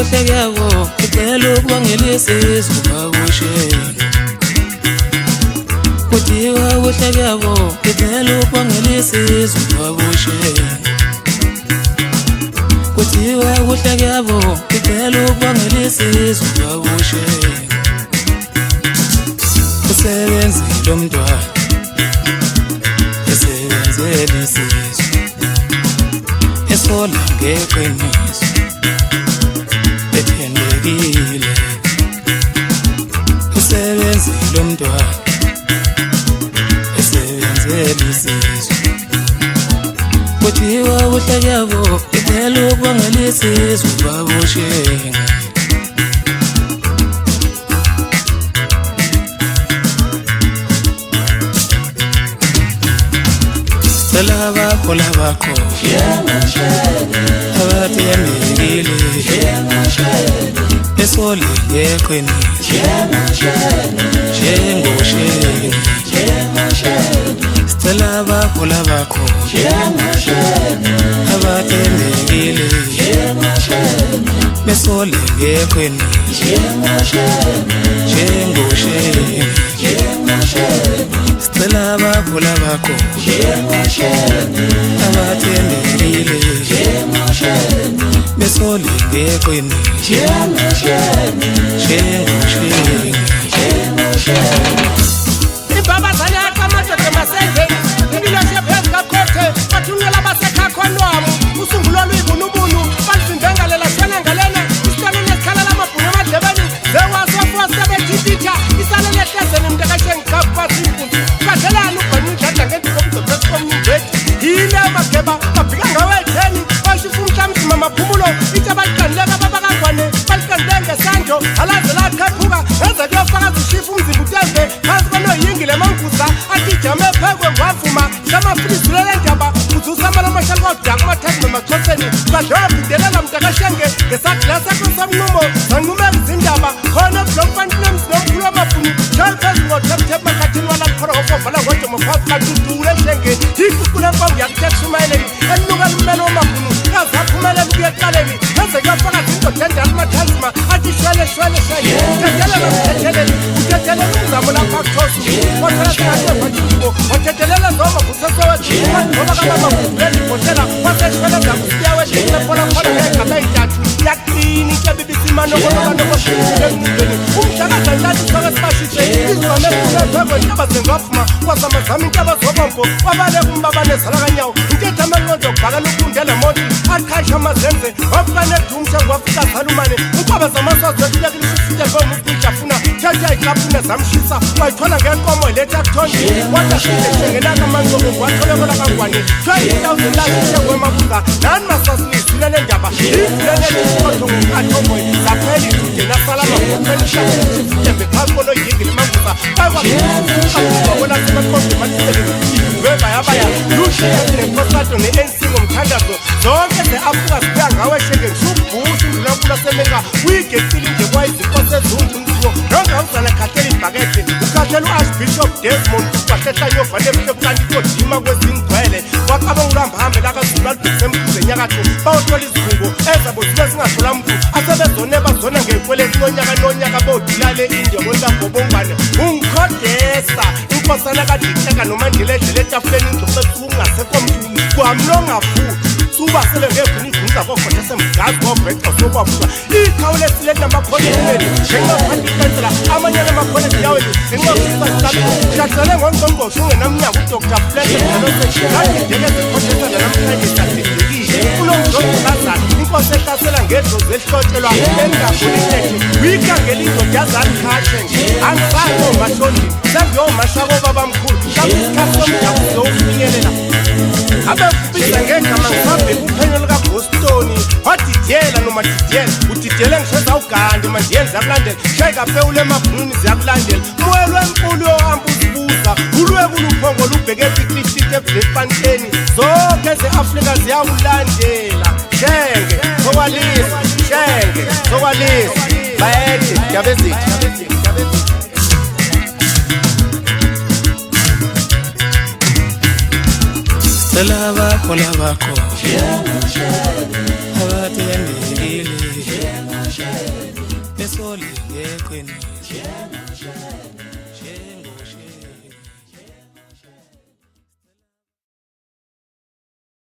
kuhle kyabo ngicela ukubongelisa izivakashe kuthiwa kuhle kyabo ngicela ukubongelisa izivakashe kuthiwa kuhle kyabo ngicela ukubongelisa izivakashe usebenzile umntwana esebenzele isizwe esola ngeqiniso ethembekile usebenzile umntwana esebenzele isizwe kuthiwa kuhle kyabo ngicela ukubongelisa izivakashe Labakho abathembekile esole ngeqiniso njengosheni Stella bakho abathembekile esole ngeqiniso njengosheni Stella bakho abathembekile besole ngeqiniso njengosheni Ibabazana yakamadoda masenzeni ibilashe phezu kakhothe bathungela abasekhakhonwamo usungulo luyibunubunu balivimbengalela shenengelene isitolo lesikhala lamabhunu emadlebeni zewasofuwa sebethithitha isale lehlezeni mntekashengikhakubasimpunzi kathelani ubhanudlada ngendikobudopesikomnyumbethi yile mageba babhika ngawe etheni bashifumhlamzima maphumulo itshe baliqanileka babakangwane baliqanile ngesanjo alaze laqhephuka eze kuyofaka zishifa umzimba utembe phansi kwenoyingile manguza atijame phekwe ngwavuma lamafilizulele ndaba uzusamala amashali kodaka amathathu namaxhoseni badlobidelela mntakashenge ngesaglasi akusamnqumo zanqumeka izindaba khona ebulokufanilemzinomkhulu wamabhunu njalo phezu ngothephuthephu makhathini walaliphorahofovala ngodomophafu katutule eshengeni yikuqula mpangu yakuthekishumayeleni elinuka limmele wamabhunu kazaphumelela ukuyeqaleni eze kuyofaka zindodendala kumathanzima athi shwele uthethelela mthetheleli uthethelela umzamo lapha akuthosi othelaaaaaibo othethelela zoma kusesewethu ngoba kabamabhubuleli ibhotela waseshwele zakusiyaweeepolakhona ngegama eyithathu yaqini ikebibisimanokonokonokoshinilencubeni umhlakazanhlati sifake sibashise izivamekulephekwe intaba zengafuma kwazamazama intaba zobombo wabaleka umbabanezala kanyawo intetha amanqondo okubhakela ukundela monti aqhayisha amazenze wafukanedumsha ngwafika zalumane ukwaba zamaswazwetulekile isisitebomukujafuna thetha iklapune zamshisa wayithola ngenkomo iletha kuthonje wadashilejengelaka amanqoko ngwatholekola kangwane 20,000 lazishengwemabuza nani maswazilizile lendaba ivulenelisikotongukathomoyi zaphela idude nasalamaopenishaembe phansi konoyingile manguza bakwakuasemakondemaliseleveva yabaya lushiyanekosato ne-ANC ngomthandazo zonke ze-afrika ziphea ngawe shengeni subhusi indulankulu asemenga uyigecile nje kwayizikose ezungunziwo nongawuzana khathela ibhakethe ukhathela u-archbishop Desmond ubahlehlanyofa nebuhle kukantikodima kwezingcwele kwaqabangulambhambe lakazulu alubhekise emkhuze enyakatho bawothola izibuko ezabo zibe zingathola mntu asebezone bazona ngekweleti nonyaka bodilale india kontabobongwane ungikhodesa inkosana kadihleka nomandile edlela etafuleni ingcosesuku ungasekho mntu kwamlongafuthi subasele ngevuni ivunza kokhothese mgazi wobhexo sokwaphuka ikhawulesile namakhoneni njengaphandikenzela amanyana amakhoneni yaweni ngenxakusisasalo ngongqongqosho ungenamnyaka udr flete ngalosekadideke namhlanje sadidekile kulomzongazana inkosi ehlasela ngedlozi elihlotshelwa engabulitete uyikangela indoda yazani khashe nje angisakho mashondini sengiyomashako babamkhulu kakusikhathi somdabu zowufinyelela abefubiza ngegama ngisabheka uphenyo likabostoni wadidiyela noma didiyela udidiyele ngisheza ugande mandiyenzi yakulandela shayikapewule emabhununi ziyakulandela moya lwenkulu yohamba uzibuza ulwekuluphongo lubheke epiklishite ebulefanteni zonke ze-afrika ziyawulandela shenge sokwalisa bayede yabezithi Stella bakho abathembekile yeqiniso